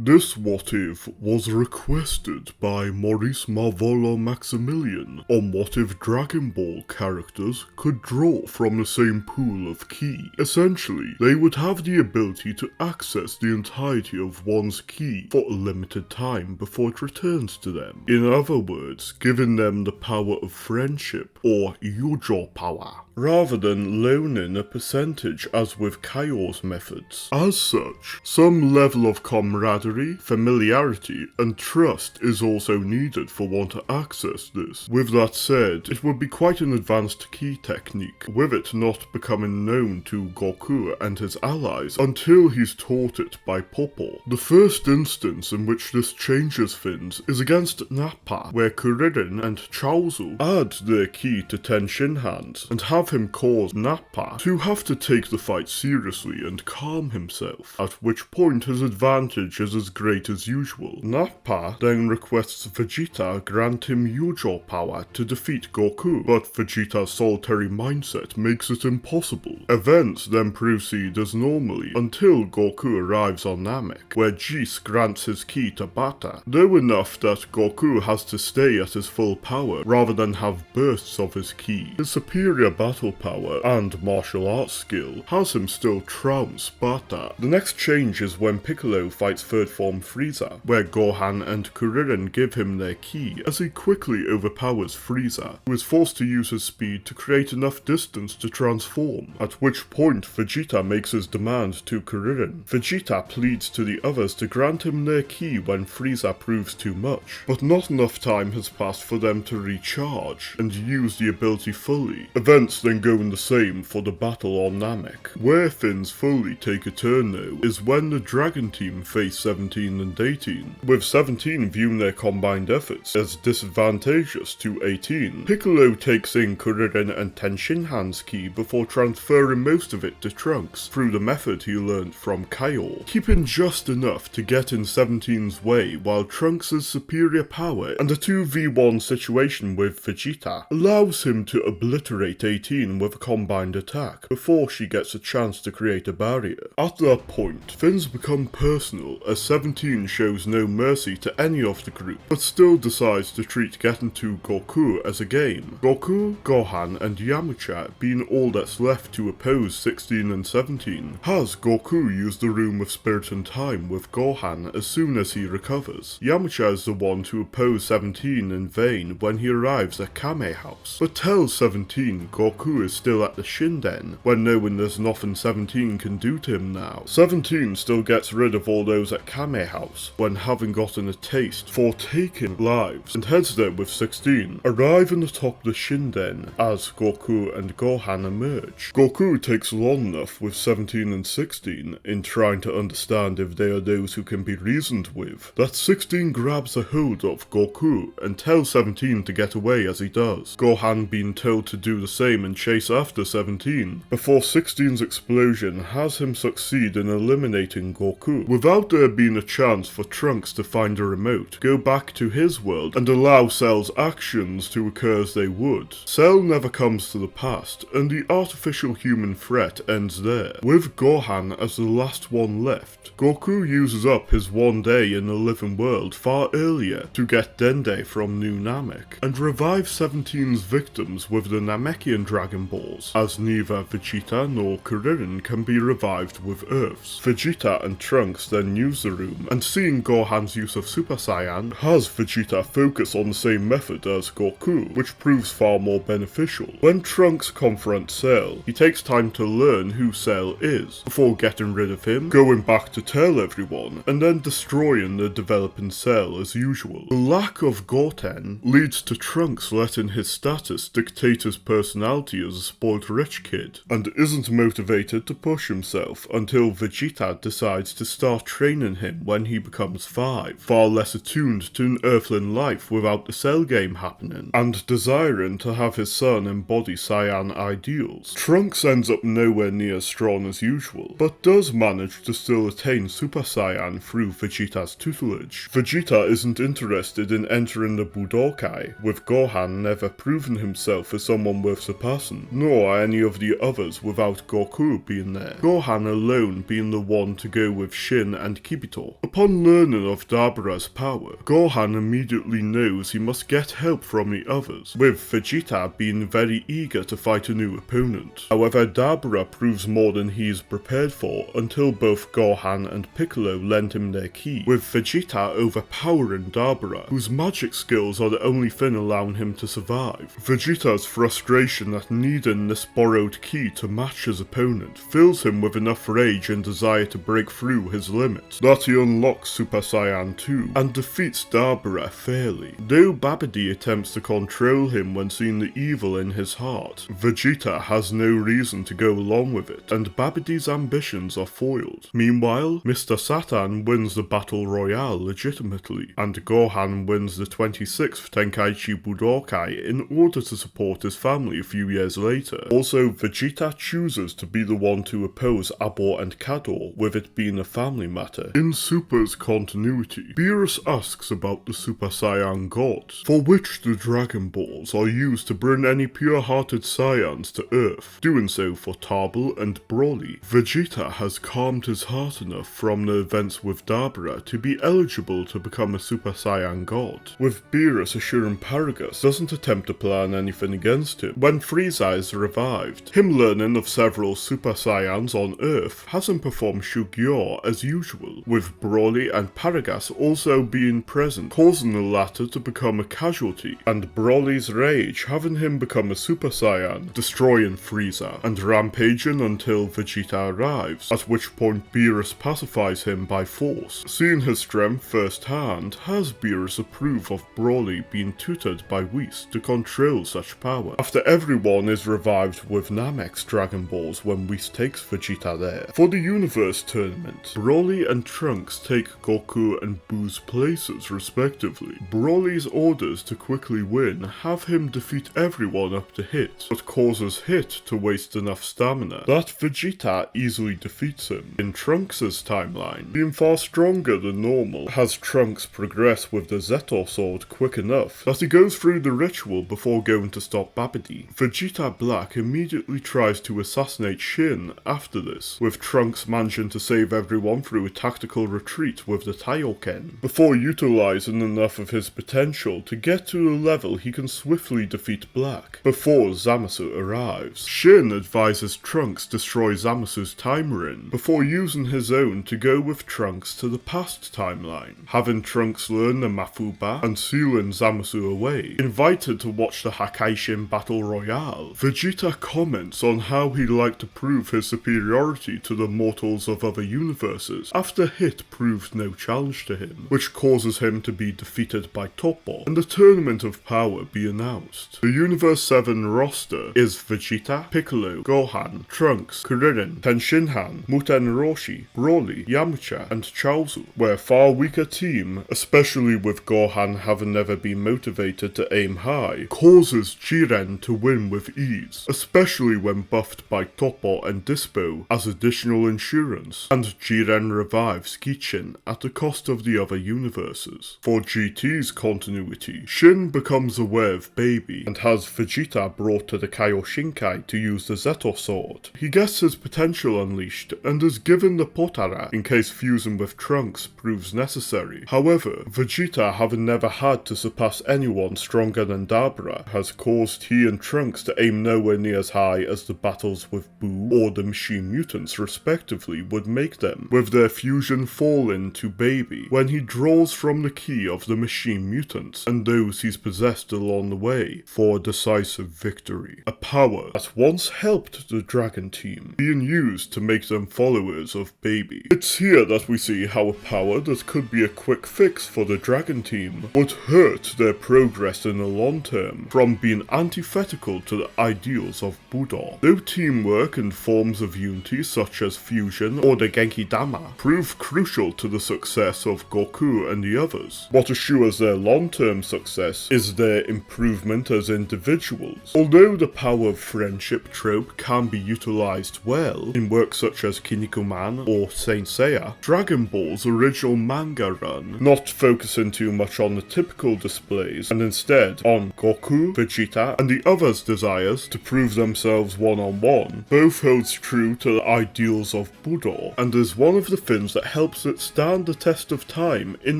This what if was requested by Maurice Marvolo Maximilian on what if Dragon Ball characters could draw from the same pool of ki. Essentially, they would have the ability to access the entirety of one's ki for a limited time before it returns to them. In other words, giving them the power of friendship, or Yujo power, rather than loaning a percentage as with Kaior's methods. As such, some level of camaraderie, familiarity, and trust is also needed for one to access this. With that said, it would be quite an advanced ki technique, with it not becoming known to Goku and his allies until he's taught it by Popo. The first instance in which this changes things is against Nappa, where Kuririn and Chaozu add their ki to Ten Shinhan's and have him cause Nappa to have to take the fight seriously and calm himself, at which point his advantage is as great as usual. Nappa then requests Vegeta grant him Yujo power to defeat Goku, but Vegeta's solitary mindset makes it impossible. Events then proceed as normally until Goku arrives on Namek, where Jis grants his ki to Bata, though enough that Goku has to stay at his full power rather than have bursts of his ki. His superior battle power and martial arts skill has him still trounce Bata. The next change is when Piccolo fights third form Frieza, where Gohan and Kuririn give him their ki as he quickly overpowers Frieza, who is forced to use his speed to create enough distance to transform, at which point Vegeta makes his demand to Kuririn. Vegeta pleads to the others to grant him their ki when Frieza proves too much, but not enough time has passed for them to recharge and use the ability fully. Events then go in the same for the battle on Namek. Where things fully take a turn though is when the Dragon Team face 17 and 18, with 17 viewing their combined efforts as disadvantageous to 18. Piccolo takes in Kuririn and Ten Shinhan's ki before transferring most of it to Trunks through the method he learned from Kaior, keeping just enough to get in 17's way while Trunks' superior power and a 2v1 situation with Vegeta allows him to obliterate 18 with a combined attack before she gets a chance to create a barrier. At that point, things become personal as 17 shows no mercy to any of the group, but still decides to treat getting to Goku as a game. Goku, Gohan, and Yamcha being all that's left to oppose 16 and 17, has Goku use the Room of Spirit and Time with Gohan as soon as he recovers. Yamcha is the one to oppose 17 in vain when he arrives at Kame House, but tells 17 Goku is still at the Shinden, when knowing there's nothing 17 can do to him now. 17 still gets rid of all those at Kame House when having gotten a taste for taking lives, and heads there with 16, arriving atop the Shinden as Goku and Gohan emerge. Goku takes long enough with 17 and 16 in trying to understand if they are those who can be reasoned with, that 16 grabs a hold of Goku and tells 17 to get away as he does, Gohan being told to do the same and chase after 17, before 16's explosion has him succeed in eliminating Goku, without there being a chance for Trunks to find a remote, go back to his world, and allow Cell's actions to occur as they would. Cell never comes to the past, and the artificial human threat ends there, with Gohan as the last one left. Goku uses up his one day in the living world far earlier to get Dende from New Namek, and revive 17's victims with the Namekian Dragon Balls, as neither Vegeta nor Kuririn can be revived with Earths. Vegeta and Trunks then use the room, and seeing Gohan's use of Super Saiyan, has Vegeta focus on the same method as Goku, which proves far more beneficial. When Trunks confronts Cell, he takes time to learn who Cell is, before getting rid of him, going back to tell everyone, and then destroying the developing Cell as usual. The lack of Goten leads to Trunks letting his status dictate his personality as a spoiled rich kid, and isn't motivated to push himself until Vegeta decides to start training him when he becomes 5, far less attuned to an earthling life without the Cell game happening, and desiring to have his son embody Saiyan ideals. Trunks ends up nowhere near as strong as usual, but does manage to still attain Super Saiyan through Vegeta's tutelage. Vegeta isn't interested in entering the Budokai, with Gohan never proven himself as someone worth surpassing, nor any of the others without Goku being there. Gohan alone being the one to go with Shin and keep Inquisitor. Upon learning of Dabura's power, Gohan immediately knows he must get help from the others, with Vegeta being very eager to fight a new opponent. However, Dabura proves more than he is prepared for until both Gohan and Piccolo lend him their ki, with Vegeta overpowering Dabura, whose magic skills are the only thing allowing him to survive. Vegeta's frustration at needing this borrowed ki to match his opponent fills him with enough rage and desire to break through his limits that he unlocks Super Saiyan 2 and defeats Dabura fairly. Though Babidi attempts to control him when seeing the evil in his heart, Vegeta has no reason to go along with it, and Babidi's ambitions are foiled. Meanwhile, Mr. Satan wins the Battle Royale legitimately, and Gohan wins the 26th Tenkaichi Budokai in order to support his family a few years later. Also, Vegeta chooses to be the one to oppose Abor and Kador, with it being a family matter. In Super's continuity, Beerus asks about the Super Saiyan gods, for which the Dragon Balls are used to bring any pure-hearted Saiyans to Earth, doing so for Tarbell and Broly. Vegeta has calmed his heart enough from the events with Dabura to be eligible to become a Super Saiyan god, with Beerus assuring Paragus doesn't attempt to plan anything against him. When Frieza is revived, him learning of several Super Saiyans on Earth has him perform Shugyo as usual, with Broly and Paragus also being present, causing the latter to become a casualty, and Broly's rage having him become a Super Saiyan, destroying Frieza, and rampaging until Vegeta arrives, at which point Beerus pacifies him by force. Seeing his strength firsthand has Beerus approve of Broly being tutored by Whis to control such power. After everyone is revived with Namek's Dragon Balls when Whis takes Vegeta there. For the Universe Tournament, Broly and Trunks take Goku and Buu's places respectively. Broly's orders to quickly win have him defeat everyone up to Hit, but causes Hit to waste enough stamina that Vegeta easily defeats him. In Trunks' timeline, being far stronger than normal, has Trunks progress with the Zetor sword quick enough that he goes through the ritual before going to stop Babidi. Vegeta Black immediately tries to assassinate Shin after this, with Trunks managing to save everyone through a tactical retreat with the Taioken, before utilizing enough of his potential to get to a level he can swiftly defeat Black, before Zamasu arrives. Shin advises Trunks destroy Zamasu's time ring, before using his own to go with Trunks to the past timeline, having Trunks learn the Mafuba and sealing Zamasu away. Invited to watch the Hakaishin Battle Royale, Vegeta comments on how he'd like to prove his superiority to the mortals of other universes after Hit proved no challenge to him, which causes him to be defeated by Toppo, and the Tournament of Power be announced. The Universe 7 roster is Vegeta, Piccolo, Gohan, Trunks, Kuririn, Tenshinhan, Muten Roshi, Broly, Yamcha, and Chaozu, where a far weaker team, especially with Gohan having never been motivated to aim high, causes Jiren to win with ease, especially when buffed by Toppo and Dispo as additional insurance, and Jiren revives Gichin at the cost of the other universes. For GT's continuity, Shin becomes aware of Baby and has Vegeta brought to the Kaioshinkai to use the Zetor sword. He gets his potential unleashed and is given the Potara in case fusing with Trunks proves necessary. However, Vegeta, having never had to surpass anyone stronger than Dabura, has caused he and Trunks to aim nowhere near as high as the battles with Buu or the Machine Mutants respectively would make them, with their fusion falling to Baby when he draws from the ki of the Machine Mutants and those he's possessed along the way for a decisive victory. A power that once helped the Dragon Team, being used to make them followers of Baby. It's here that we see how a power that could be a quick fix for the Dragon Team would hurt their progress in the long term, from being antithetical to the ideals of Buddha. Though teamwork and forms of unity such as fusion or the Genki Dama prove crucial to the success of Goku and the others, what assures their long-term success is their improvement as individuals. Although the power of friendship trope can be utilized well in works such as Kinnikuman or Saint Seiya, Dragon Ball's original manga run, not focusing too much on the typical displays and instead on Goku, Vegeta, and the others' desires to prove themselves one-on-one, both holds true to the ideals of Buddha and is one of the things that helps helps it stand the test of time in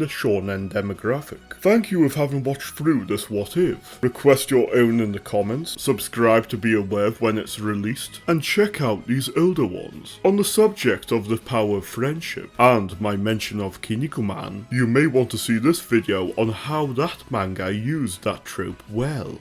the shonen demographic. Thank you for having watched through this What If. Request your own in the comments, subscribe to be aware of when it's released, and check out these older ones. On the subject of the power of friendship, and my mention of Kinnikuman, you may want to see this video on how that manga used that trope well.